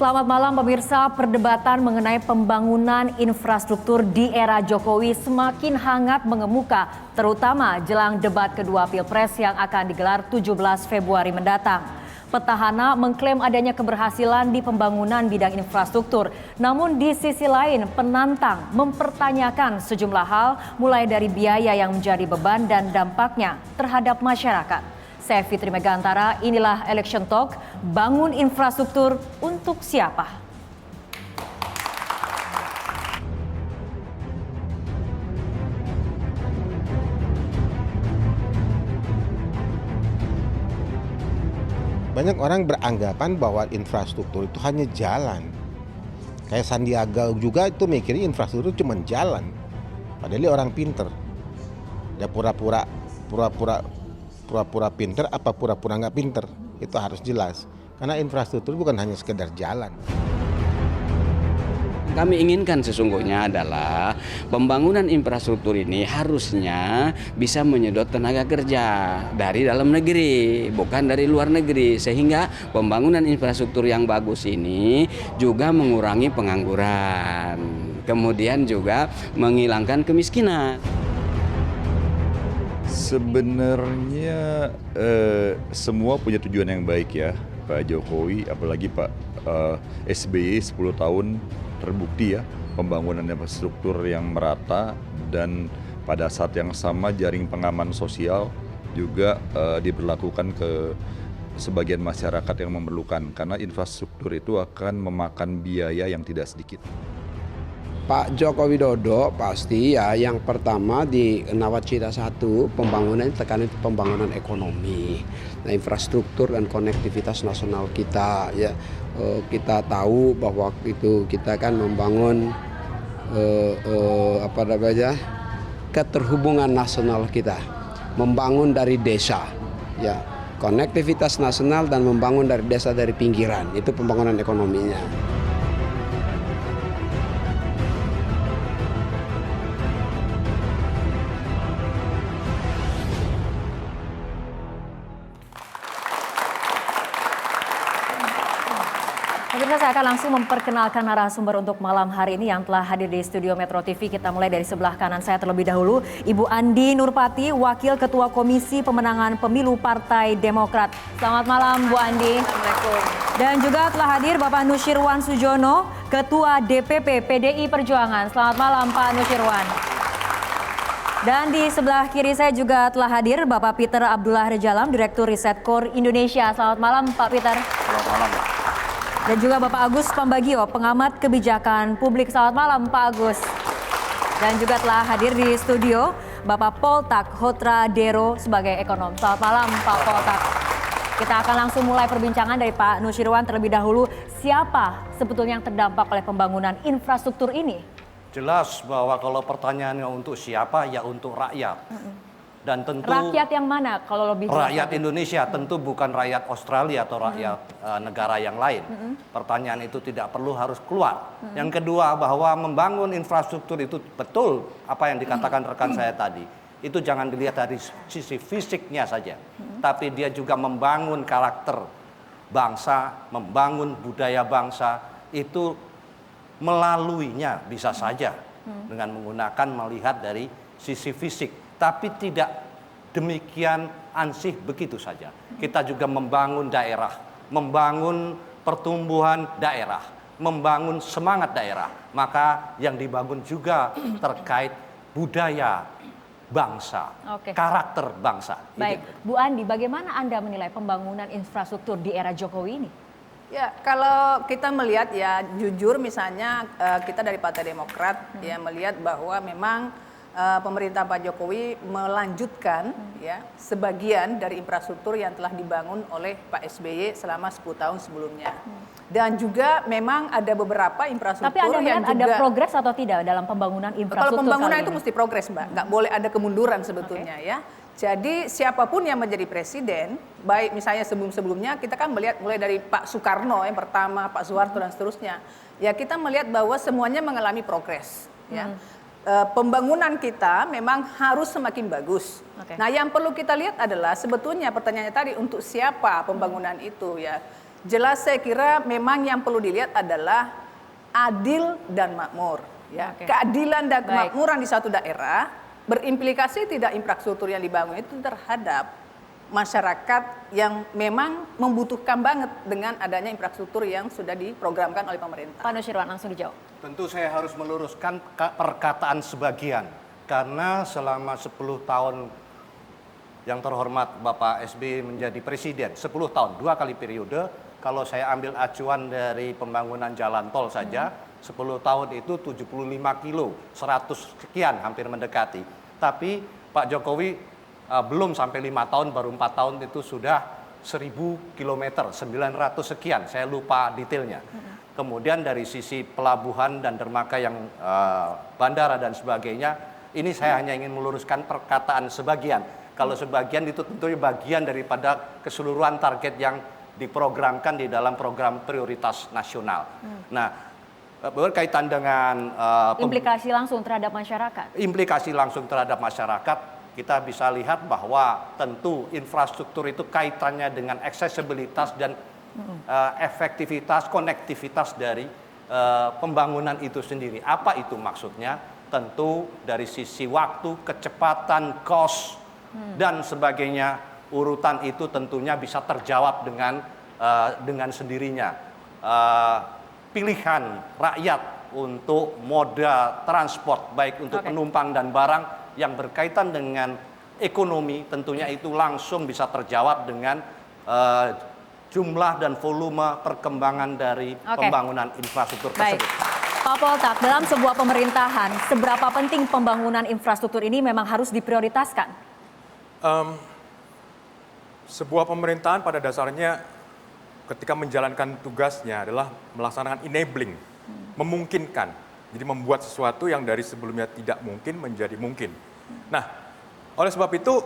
Selamat malam pemirsa, perdebatan mengenai pembangunan infrastruktur di era Jokowi semakin hangat mengemuka, terutama jelang debat kedua Pilpres yang akan digelar 17 Februari mendatang. Petahana mengklaim adanya keberhasilan di pembangunan bidang infrastruktur, namun di sisi lain penantang mempertanyakan sejumlah hal mulai dari biaya yang menjadi beban dan dampaknya terhadap masyarakat. Saya Fitri Megantara, inilah Election Talk, bangun infrastruktur untuk siapa? Banyak orang beranggapan bahwa infrastruktur itu hanya jalan. Kayak Sandiaga juga itu mikirnya infrastruktur cuma jalan. Padahal dia orang pinter. Dia pura-pura pinter apa pura-pura nggak pinter. Itu harus jelas. Karena infrastruktur bukan hanya sekedar jalan. Kami inginkan sesungguhnya adalah pembangunan infrastruktur ini harusnya bisa menyedot tenaga kerja dari dalam negeri, bukan dari luar negeri. Sehingga pembangunan infrastruktur yang bagus ini juga mengurangi pengangguran. Kemudian juga menghilangkan kemiskinan. Sebenarnya semua punya tujuan yang baik ya, Pak Jokowi, apalagi Pak SBY 10 tahun terbukti ya pembangunan infrastruktur yang merata, dan pada saat yang sama jaring pengaman sosial juga diberlakukan ke sebagian masyarakat yang memerlukan, karena infrastruktur itu akan memakan biaya yang tidak sedikit. Pak Joko Widodo pasti ya yang pertama di Nawacita 1 pembangunan tekanan pembangunan ekonomi, nah, infrastruktur dan konektivitas nasional kita ya. Kita tahu bahwa waktu itu kita kan membangun keterhubungan nasional kita, membangun dari desa ya, konektivitas nasional dan membangun dari desa dari pinggiran, itu pembangunan ekonominya. Pemirsa, saya akan langsung memperkenalkan narasumber untuk malam hari ini yang telah hadir di studio Metro TV. Kita mulai dari sebelah kanan saya terlebih dahulu, Ibu Andi Nurpati, Wakil Ketua Komisi Pemenangan Pemilu Partai Demokrat. Selamat malam Bu Andi. Assalamualaikum. Dan juga telah hadir Bapak Nusyirwan Sujono, Ketua DPP PDI Perjuangan. Selamat malam Pak Nusyirwan. Dan di sebelah kiri saya juga telah hadir Bapak Peter Abdullah Rejalam, Direktur Riset Core Indonesia. Selamat malam Pak Peter. Selamat malam. Dan juga Bapak Agus Pambagio, pengamat kebijakan publik. Selamat malam Pak Agus. Dan juga telah hadir di studio Bapak Poltak Hotradero sebagai ekonom. Selamat malam Pak Poltak. Kita akan langsung mulai perbincangan dari Pak Nusyirwan terlebih dahulu. Siapa sebetulnya yang terdampak oleh pembangunan infrastruktur ini? Jelas bahwa kalau pertanyaannya untuk siapa, ya untuk rakyat. Dan tentu rakyat yang mana kalau lebih rakyat Indonesia, tentu bukan rakyat Australia atau rakyat negara yang lain. Pertanyaan itu tidak perlu harus keluar. Yang kedua, bahwa membangun infrastruktur itu betul apa yang dikatakan rekan saya tadi. Itu jangan dilihat dari sisi fisiknya saja, tapi dia juga membangun karakter bangsa, membangun budaya bangsa. Itu melaluinya bisa saja dengan menggunakan melihat dari sisi fisik. Tapi tidak demikian ansih begitu saja. Kita juga membangun daerah, membangun pertumbuhan daerah, membangun semangat daerah. Maka yang dibangun juga terkait budaya bangsa, karakter bangsa. Baik, Bu Andi, bagaimana Anda menilai pembangunan infrastruktur di era Jokowi ini? Ya, kalau kita melihat ya jujur misalnya kita dari Partai Demokrat ya melihat bahwa memang pemerintah Pak Jokowi melanjutkan ya sebagian dari infrastruktur yang telah dibangun oleh Pak SBY selama 10 tahun sebelumnya. Dan juga memang ada beberapa infrastruktur. Tapi Anda yang lihat juga ada progres atau tidak dalam pembangunan infrastruktur? Kalau pembangunan kali itu ini mesti progres, Mbak. Nggak boleh ada kemunduran sebetulnya ya. Jadi siapapun yang menjadi presiden, baik misalnya sebelum-sebelumnya kita kan melihat mulai dari Pak Soekarno yang pertama, Pak Soeharto dan seterusnya. Ya kita melihat bahwa semuanya mengalami progres ya. Pembangunan kita memang harus semakin bagus. Nah, yang perlu kita lihat adalah sebetulnya pertanyaannya tadi untuk siapa pembangunan itu ya. jelas saya kira memang yang perlu dilihat adalah adil dan makmur. Ya, Oke. keadilan dan Baik. kemakmuran di satu daerah berimplikasi tidak infrastruktur yang dibangun itu terhadap masyarakat yang memang membutuhkan banget dengan adanya infrastruktur yang sudah diprogramkan oleh pemerintah. Pak Nusirwan langsung dijawab. Tentu saya harus meluruskan perkataan sebagian. Karena selama 10 tahun yang terhormat Bapak SBY menjadi presiden, 10 tahun, 2 kali periode, kalau saya ambil acuan dari pembangunan jalan tol saja, 10 tahun itu 75 kilo, 100 sekian hampir mendekati. Tapi Pak Jokowi belum sampai 5 tahun, baru 4 tahun itu sudah 1000 kilometer, 900 sekian, saya lupa detailnya. Kemudian dari sisi pelabuhan dan dermaga yang bandara dan sebagainya, ini saya hanya ingin meluruskan perkataan sebagian. Kalau sebagian itu tentunya bagian daripada keseluruhan target yang diprogramkan di dalam program prioritas nasional. Nah, berkaitan dengan Implikasi langsung terhadap masyarakat. implikasi langsung terhadap masyarakat, kita bisa lihat bahwa tentu infrastruktur itu kaitannya dengan aksesibilitas dan efektivitas, konektivitas dari pembangunan itu sendiri. Apa itu maksudnya? Tentu dari sisi waktu, kecepatan, cost, dan sebagainya, urutan itu tentunya bisa terjawab dengan sendirinya. Pilihan rakyat untuk moda transport, baik untuk penumpang dan barang yang berkaitan dengan ekonomi, tentunya itu langsung bisa terjawab dengan jumlah dan volume perkembangan dari pembangunan infrastruktur Baik. tersebut. Pak Poltak, dalam sebuah pemerintahan, seberapa penting pembangunan infrastruktur ini memang harus diprioritaskan? Sebuah pemerintahan pada dasarnya ketika menjalankan tugasnya adalah melaksanakan enabling, memungkinkan. Jadi membuat sesuatu yang dari sebelumnya tidak mungkin menjadi mungkin. Nah, oleh sebab itu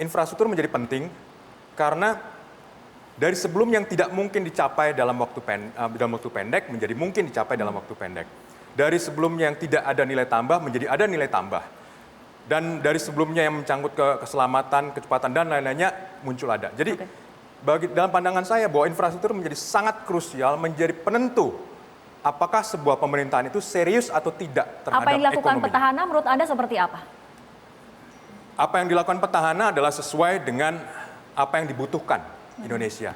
infrastruktur menjadi penting karena dari sebelum yang tidak mungkin dicapai dalam waktu pendek menjadi mungkin dicapai dalam waktu pendek. Dari sebelumnya yang tidak ada nilai tambah menjadi ada nilai tambah. Dan dari sebelumnya yang mencangkut ke keselamatan, kecepatan dan lain-lainnya muncul ada. Jadi dalam pandangan saya bahwa infrastruktur menjadi sangat krusial, menjadi penentu apakah sebuah pemerintahan itu serius atau tidak terhadap Apa yang dilakukan ekonominya. petahana menurut Anda seperti apa? Apa yang dilakukan petahana adalah sesuai dengan apa yang dibutuhkan Indonesia.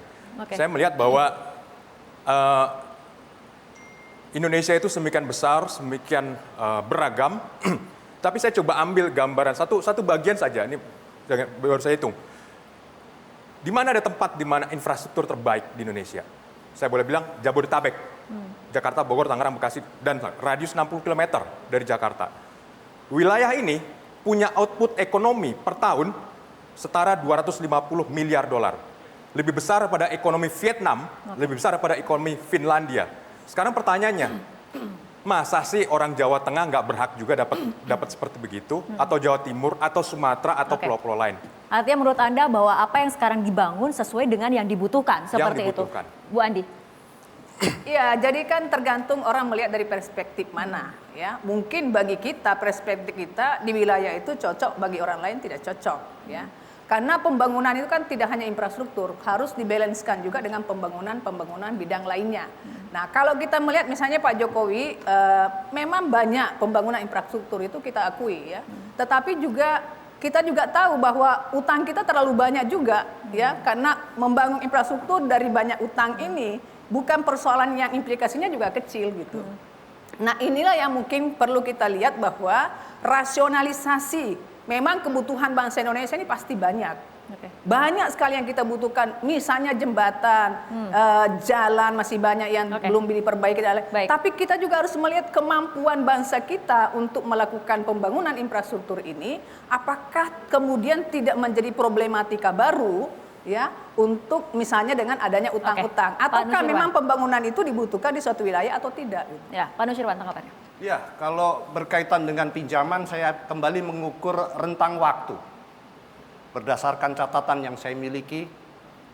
Saya melihat bahwa Indonesia itu semikian besar, semikian beragam, tapi saya coba ambil gambaran satu bagian saja, ini baru saya hitung. Di mana ada tempat di mana infrastruktur terbaik di Indonesia? Saya boleh bilang Jabodetabek, Jakarta, Bogor, Tangerang, Bekasi, dan radius 60 km dari Jakarta. Wilayah ini punya output ekonomi per tahun setara 250 miliar dolar. Lebih besar pada ekonomi Vietnam, lebih besar pada ekonomi Finlandia. Sekarang pertanyaannya, masa sih orang Jawa Tengah nggak berhak juga dapat seperti begitu? Atau Jawa Timur, atau Sumatera, atau pulau-pulau lain? Artinya menurut Anda bahwa apa yang sekarang dibangun sesuai dengan yang dibutuhkan, seperti dibutuhkan. itu. Bu Andi? Ya, jadi kan tergantung orang melihat dari perspektif mana. Ya, mungkin bagi kita perspektif kita di wilayah itu cocok, bagi orang lain tidak cocok. Ya, karena pembangunan itu kan tidak hanya infrastruktur, harus dibalanskan juga dengan pembangunan bidang lainnya. Nah, kalau kita melihat misalnya Pak Jokowi, memang banyak pembangunan infrastruktur itu kita akui ya. Tetapi kita juga tahu bahwa utang kita terlalu banyak juga ya, karena membangun infrastruktur dari banyak utang ini bukan persoalan yang implikasinya juga kecil gitu. Nah, inilah yang mungkin perlu kita lihat bahwa rasionalisasi memang kebutuhan bangsa Indonesia ini pasti banyak. Banyak sekali yang kita butuhkan, misalnya jembatan, jalan masih banyak yang belum diperbaiki. Tapi kita juga harus melihat kemampuan bangsa kita untuk melakukan pembangunan infrastruktur ini, apakah kemudian tidak menjadi problematika baru ya untuk misalnya dengan adanya utang-utang, ataukah memang pembangunan itu dibutuhkan di suatu wilayah atau tidak? Ya, Pak Nusirwan, tanggapannya. Ya, kalau berkaitan dengan pinjaman, saya kembali mengukur rentang waktu. Berdasarkan catatan yang saya miliki,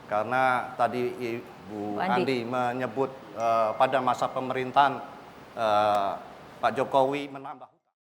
karena tadi Ibu Andi menyebut pada masa pemerintahan Pak Jokowi menambah